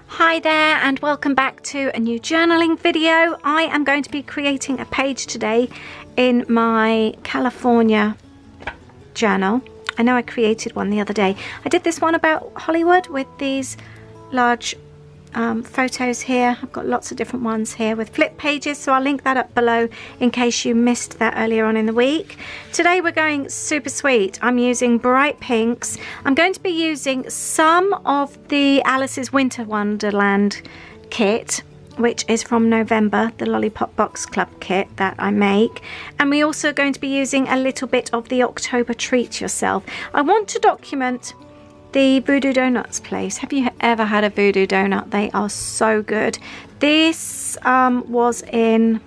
Hi there and welcome back to a new journaling video. I am going to be creating a page today in my California journal. I know I created one the other day. I did this one about Hollywood with these large photos here. I've got lots of different ones here with flip pages, so I'll link that up below in case you missed that earlier on in the week. Today we're going super sweet. I'm using bright pinks. I'm going to be using some of the Alice's Winter Wonderland kit, which is from November, the Lollipop Box Club kit that I make. And we're also going to be using a little bit of the October Treat Yourself. I want to document the Voodoo Donuts place. Have you ever had a Voodoo Donut? They are so good. This was in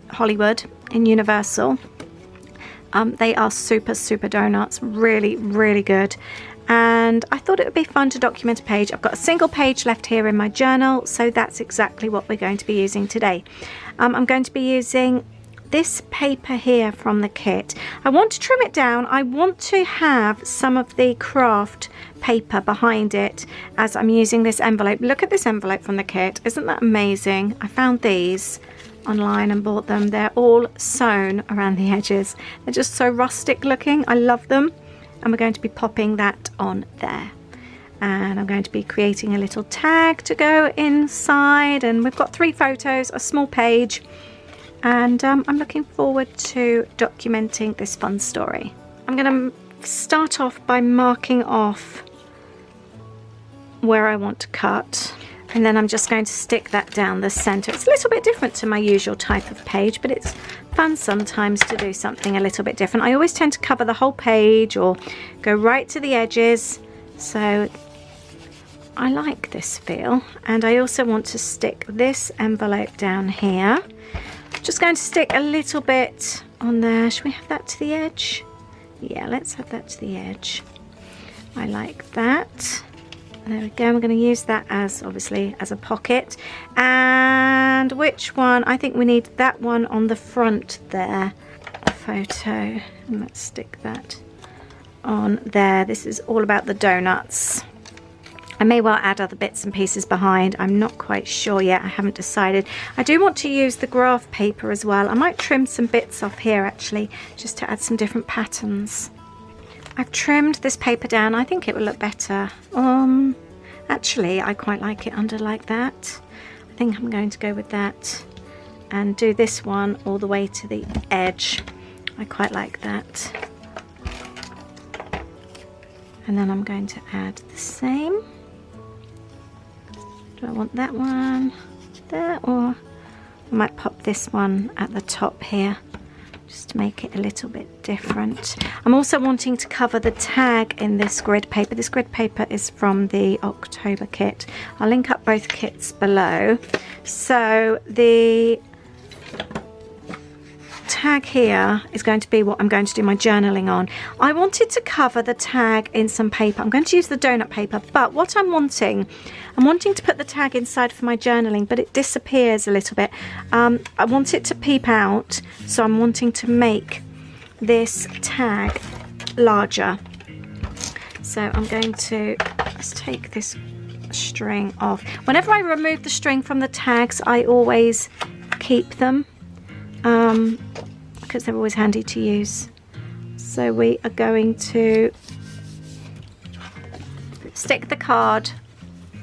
Hollywood, in Universal. They are super donuts, really good. And I thought it would be fun to document a page. I've got a single page left here in my journal, so that's exactly what we're going to be using today. I'm going to be using this paper here from the kit. I want to trim it down. I want to have some of the craft paper behind it as I'm using this envelope. Look at this envelope from the kit. Isn't that amazing? I found these online and bought them. They're all sewn around the edges. They're just so rustic looking. I love them. And we're going to be popping that on there. And I'm going to be creating a little tag to go inside. And we've got 3 photos, a small page. And I'm looking forward to documenting this fun story. I'm going to start off by marking off where I want to cut. And then I'm just going to stick that down the center. It's a little bit different to my usual type of page, but it's fun sometimes to do something a little bit different. I always tend to cover the whole page or go right to the edges. So I like this feel. And I also want to stick this envelope down here. Just going to stick a little bit on there. Should we have that to the edge? Yeah, let's have that to the edge. I like that. There we go. We're going to use that as, obviously, as a pocket. And which one? I think we need that one on the front there. Photo. And let's stick that on there. This is all about the donuts. I may well add other bits and pieces behind. I'm not quite sure yet. I haven't decided. I do want to use the graph paper as well. I might trim some bits off here actually, just to add some different patterns. I've trimmed this paper down. I think it will look better. Actually, I quite like it under like that. I think I'm going to go with that and do this one all the way to the edge. I quite like that. And then I'm going to add the same. Do I want that one there, or I might pop this one at the top here just to make it a little bit different. I'm also wanting to cover the tag in this grid paper. This grid paper is from the October kit. I'll link up both kits below. So the tag here is going to be what I'm going to do my journaling on. I wanted to cover the tag in some paper. I'm going to use the donut paper, but what I'm wanting to put the tag inside for my journaling, but it disappears a little bit. I want it to peep out, so I'm wanting to make this tag larger. So I'm going to, let's take this string off. Whenever I remove the string from the tags, I always keep them. Because they're always handy to use. So we are going to stick the card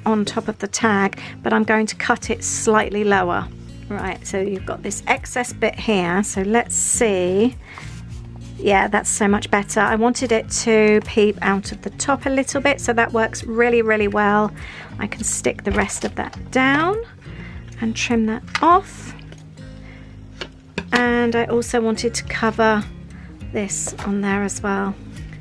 on top of the tag, but I'm going to cut it slightly lower. Right, so you've got this excess bit here, so let's see. Yeah, that's so much better. I wanted it to peep out of the top a little bit, so that works really well. I can stick the rest of that down and trim that off. And I also wanted to cover this on there as well.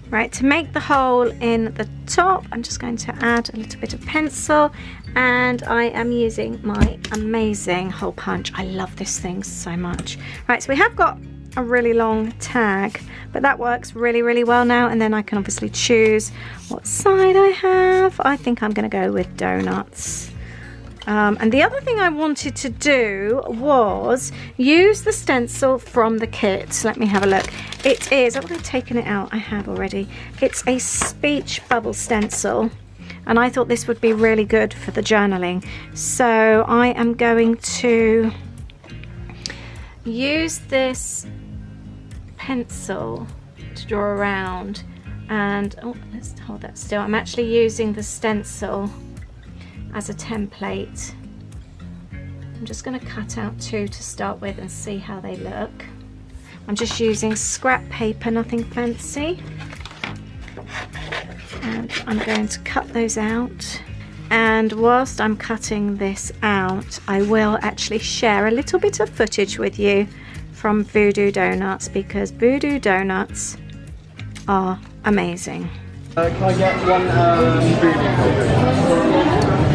Right, to make the hole in the top, I'm just going to add a little bit of pencil, and I am using my amazing hole punch. I love this thing so much. Right, so we have got a really long tag, but that works really well now, and then I can obviously choose what side I have. I think I'm going to go with donuts. And the other thing I wanted to do was use the stencil from the kit. So let me have a look. It is, I've already taken it out, I have already. It's a speech bubble stencil, and I thought this would be really good for the journaling. So I am going to use this pencil to draw around, and oh, let's hold that still. I'm actually using the stencil as a template. I'm just going to cut out 2 to start with and see how they look. I'm just using scrap paper, nothing fancy. And I'm going to cut those out. And whilst I'm cutting this out, I will actually share a little bit of footage with you from Voodoo Donuts, because Voodoo Donuts are amazing. Can I get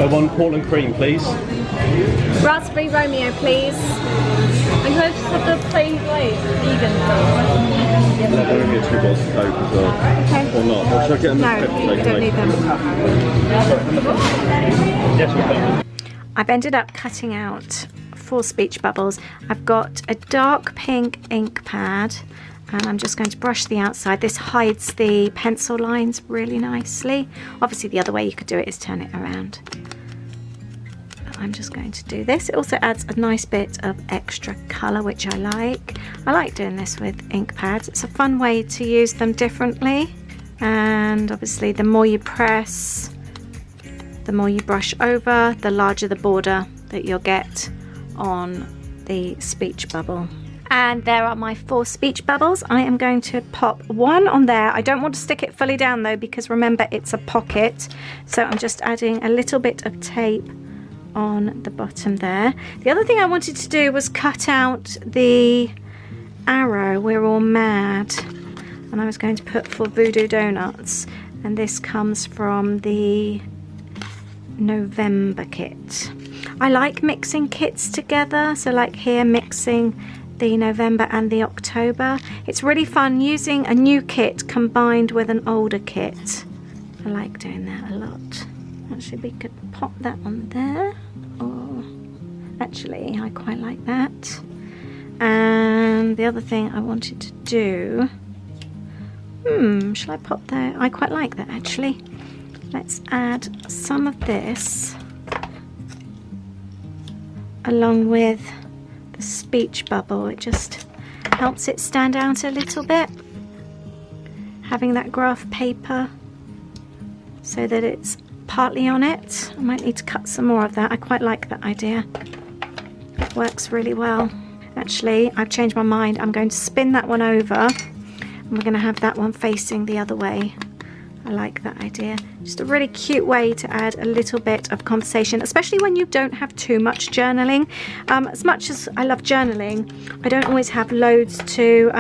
one one Portland cream, please? Raspberry Romeo, please. And can I just have the plain white vegan, please? I'm going to get 2 bottles of Coke as well. Okay. Or not? Or should I get them? No, you don't need them. Yes, we can. I've ended up cutting out 4 speech bubbles. I've got a dark pink ink pad, and I'm just going to brush the outside. This hides the pencil lines really nicely. Obviously the other way you could do it is turn it around. But I'm just going to do this. It also adds a nice bit of extra colour, which I like. I like doing this with ink pads. It's a fun way to use them differently. And obviously the more you press, the more you brush over, the larger the border that you'll get on the speech bubble. And there are my 4 speech bubbles. I am going to pop one on there. I don't want to stick it fully down though, because remember it's a pocket. So I'm just adding a little bit of tape on the bottom there. The other thing I wanted to do was cut out the arrow, We're All Mad. And I was going to put for Voodoo Donuts. And this comes from the November kit. I like mixing kits together, so like here mixing the November and the October. It's really fun using a new kit combined with an older kit. I like doing that a lot. Actually, we could pop that on there, or actually I quite like that. And the other thing I wanted to do, shall I pop there? I quite like that actually. Let's add some of this along with the speech bubble. It just helps it stand out a little bit, having that graph paper so that it's partly on it. I might need to cut some more of that. I quite like that idea. It works really well. Actually, I've changed my mind. I'm going to spin that one over, and we're going to have that one facing the other way. I like that idea. Just a really cute way to add a little bit of conversation, especially when you don't have too much journaling. As much as I love journaling, I don't always have loads to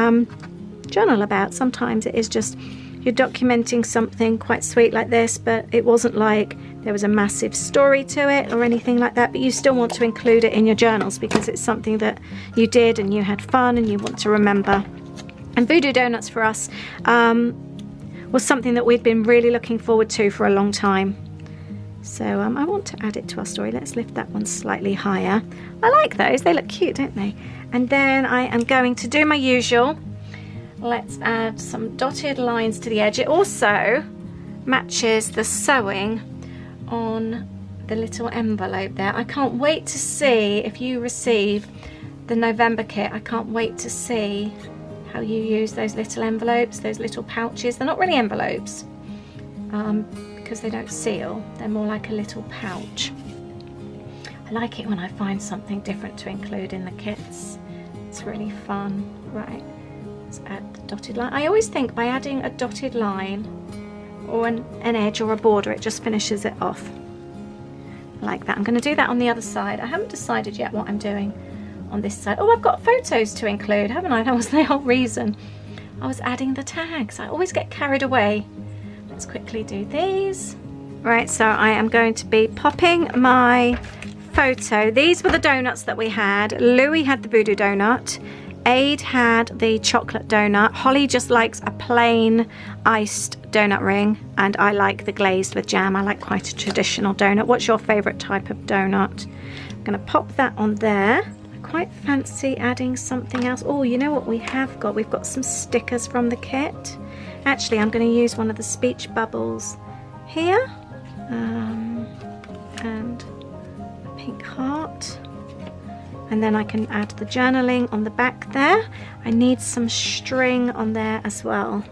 journal about. Sometimes it is just you're documenting something quite sweet like this, but it wasn't like there was a massive story to it or anything like that, but you still want to include it in your journals because it's something that you did and you had fun and you want to remember. And Voodoo Donuts for us was something that we'd been really looking forward to for a long time. So I want to add it to our story. Let's lift that one slightly higher. I like those, they look cute, don't they? And then I am going to do my usual. Let's add some dotted lines to the edge. It also matches the sewing on the little envelope there. I can't wait to see if you receive the November kit. I can't wait to see how you use those little envelopes, those little pouches. They're not really envelopes because they don't seal. They're more like a little pouch. I like it when I find something different to include in the kits. It's really fun. Right, let's add the dotted line. I always think by adding a dotted line or an edge or a border, it just finishes it off. I like that. I'm going to do that on the other side. I haven't decided yet what I'm doing on this side. Oh, I've got photos to include, haven't I? That was the whole reason I was adding the tags. I always get carried away. Let's quickly do these. Right, so I am going to be popping my photo. These were the donuts that we had. Louis had the Voodoo Donut. Aid had the chocolate donut. Holly just likes a plain iced donut ring, and I like the glazed with jam. I like quite a traditional donut. What's your favorite type of donut? I'm going to pop that on there. quite fancy adding something else. Oh, you know what we have got? We've got some stickers from the kit. Actually, I'm going to use one of the speech bubbles here, and a pink heart, and then I can add the journaling on the back there. I need some string on there as well.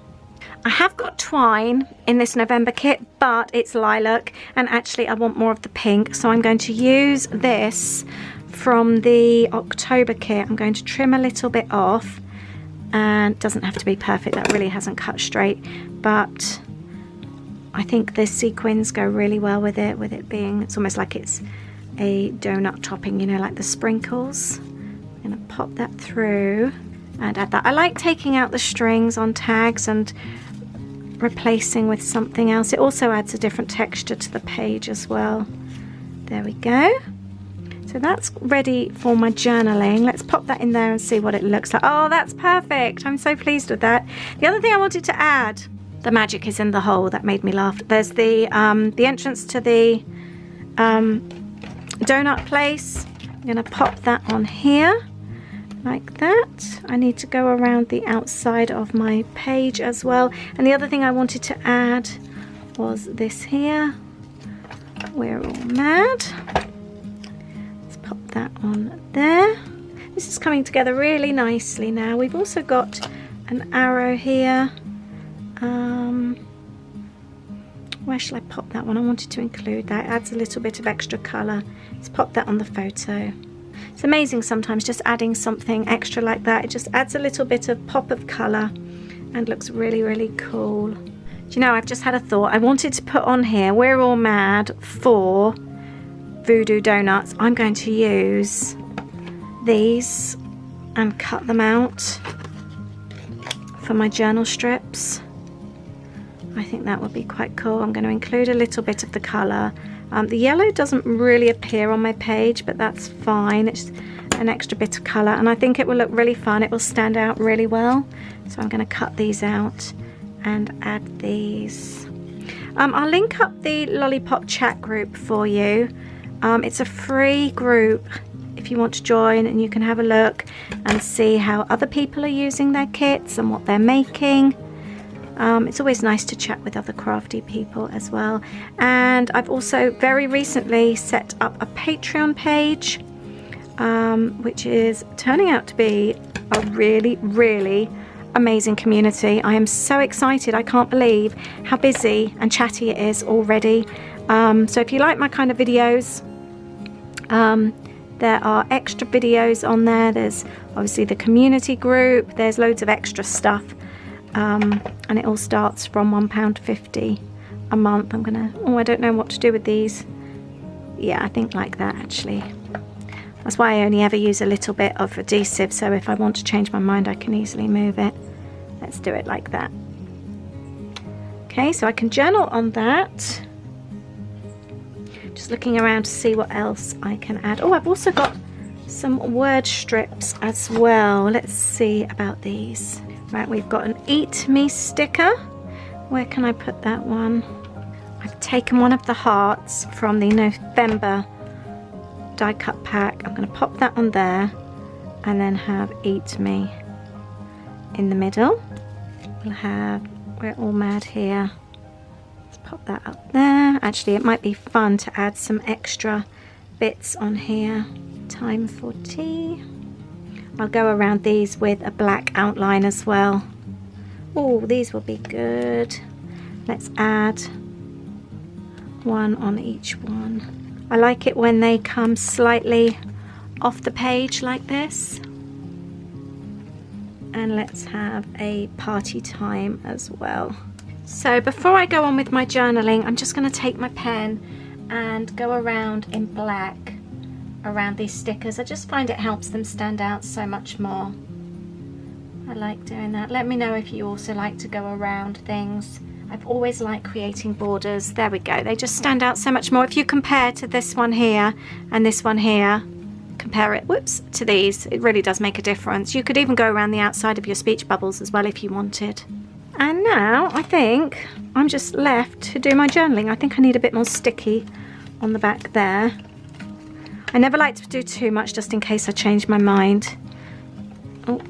I have got twine in this November kit, but it's lilac, and actually I want more of the pink, so I'm going to use this from the October kit. I'm going to trim a little bit off, and it doesn't have to be perfect, that really hasn't cut straight, but I think the sequins go really well with it being, it's almost like it's a donut topping, you know, like the sprinkles. I'm going to pop that through and add that. I like taking out the strings on tags and replacing with something else. It also adds a different texture to the page as well. There we go. So that's ready for my journaling. Let's pop that in there and see what it looks like. Oh, that's perfect. I'm so pleased with that. The other thing I wanted to add, the magic is in the hole. That made me laugh. There's the entrance to the donut place. I'm going to pop that on here like that. I need to go around the outside of my page as well. And the other thing I wanted to add was this here. We're all mad. Let's pop that on there. This is coming together really nicely now. We've also got an arrow here. Where shall I pop that one? I wanted to include that. It adds a little bit of extra colour. Let's pop that on the photo. It's amazing sometimes just adding something extra like that. It just adds a little bit of pop of colour and looks really, really cool. Do you know, I've just had a thought. I wanted to put on here, we're all mad for voodoo donuts. I'm going to use these and cut them out for my journal strips. I think that would be quite cool. I'm going to include a little bit of the colour. The yellow doesn't really appear on my page, but that's fine. It's an extra bit of colour, and I think it will look really fun. It will stand out really well. So I'm going to cut these out and add these. I'll link up the Lollipop chat group for you. It's a free group if you want to join, and you can have a look and see how other people are using their kits and what they're making. It's always nice to chat with other crafty people as well. And I've also very recently set up a Patreon page, which is turning out to be a really, really amazing community. I am so excited. I can't believe how busy and chatty it is already. So if you like my kind of videos, there are extra videos on there. There's obviously the community group. There's loads of extra stuff. And it all starts from £1.50 a month. I'm gonna, oh, I don't know what to do with these. Yeah, I think like that actually. That's why I only ever use a little bit of adhesive, so if I want to change my mind I can easily move it. Let's do it like that. Okay, so I can journal on that. Just looking around to see what else I can add. Oh, I've also got some word strips as well. Let's see about these. Right, we've got an Eat Me sticker. Where can I put that one? I've taken one of the hearts from the November die cut pack. I'm going to pop that on there and then have Eat Me in the middle. We'll have We're All Mad here. Let's pop that up there. Actually, it might be fun to add some extra bits on here. Time for tea. I'll go around these with a black outline as well. Oh, these will be good. Let's add one on each one. I like it when they come slightly off the page like this. And let's have a party time as well. So before I go on with my journaling, I'm just going to take my pen and go around in black around these stickers. I just find it helps them stand out so much more. I like doing that. Let me know if you also like to go around things. I've always liked creating borders. There we go. They just stand out so much more. If you compare to this one here and this one here, compare it, whoops, to these, it really does make a difference. You could even go around the outside of your speech bubbles as well if you wanted. And now I think I'm just left to do my journaling. I think I need a bit more sticky on the back there. I never like to do too much just in case I change my mind. Oh,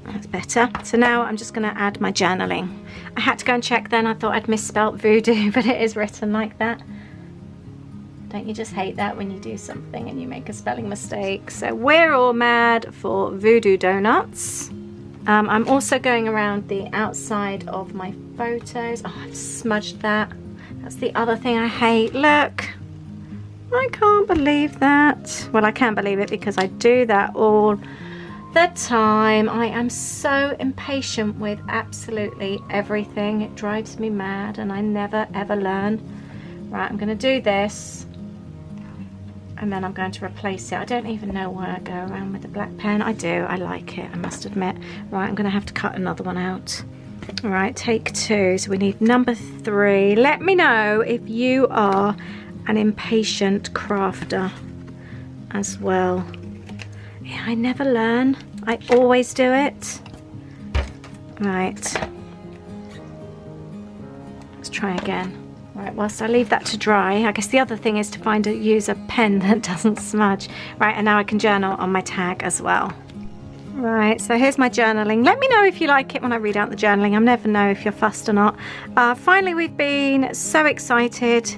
that's better. So now I'm just going to add my journaling. I had to go and check then. I thought I'd misspelt voodoo, but it is written like that. Don't you just hate that when you do something and you make a spelling mistake? So we're all mad for voodoo donuts. I'm also going around the outside of my photos. Oh, I've smudged that. That's the other thing I hate. Look, I can't believe that. Well, I can believe it because I do that all the time. I am so impatient with absolutely everything. It drives me mad and I never ever learn. Right, I'm going to do this and then I'm going to replace it. I don't even know why I go around with the black pen. I do, I like it, I must admit. Right, I'm going to have to cut another one out. All right, take 2. So we need number 3. Let me know if you are an impatient crafter as well. Yeah, I never learn. I always do it. Right. Let's try again. Right, whilst I leave that to dry, I guess the other thing is to use a pen that doesn't smudge. Right, and now I can journal on my tag as well. Right, so here's my journaling. Let me know if you like it when I read out the journaling. I never know if you're fussed or not. Finally, we've been so excited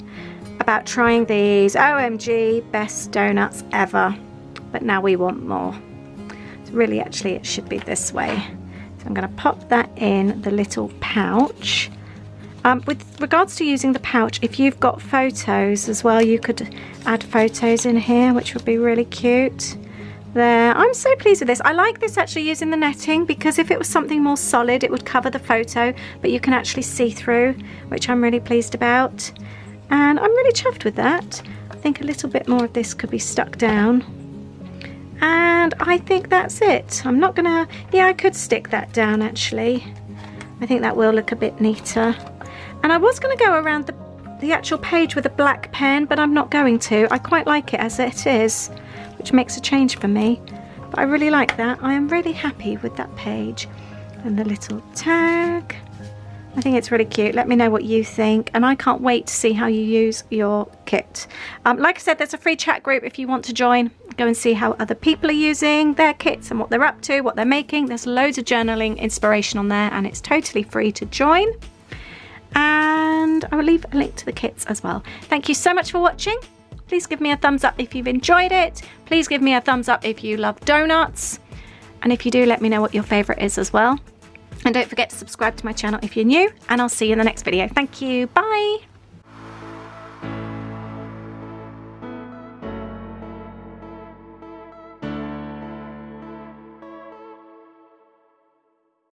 about trying these. OMG, best donuts ever. But now we want more. So really, actually, it should be this way. So I'm going to pop that in the little pouch. With regards to using the pouch, if you've got photos as well, you could add photos in here, which would be really cute. There, I'm so pleased with this. I like this actually using the netting, because if it was something more solid, it would cover the photo, but you can actually see through, which I'm really pleased about. And I'm really chuffed with that. I think a little bit more of this could be stuck down. And I think that's it. I'm not gonna, yeah, I could stick that down actually. I think that will look a bit neater. And I was going to go around the actual page with a black pen, but I'm not going to. I quite like it as it is, which makes a change for me. But I really like that. I am really happy with that page. And the little tag. I think it's really cute. Let me know what you think. And I can't wait to see how you use your kit. Like I said, there's a free chat group if you want to join. Go and see how other people are using their kits and what they're up to, what they're making. There's loads of journaling inspiration on there, and it's totally free to join. And I will leave a link to the kits as well. Thank you so much for watching. Please give me a thumbs up if you've enjoyed it. Please give me a thumbs up if you love donuts. And if you do, let me know what your favourite is as well. And don't forget to subscribe to my channel if you're new. And I'll see you in the next video. Thank you. Bye.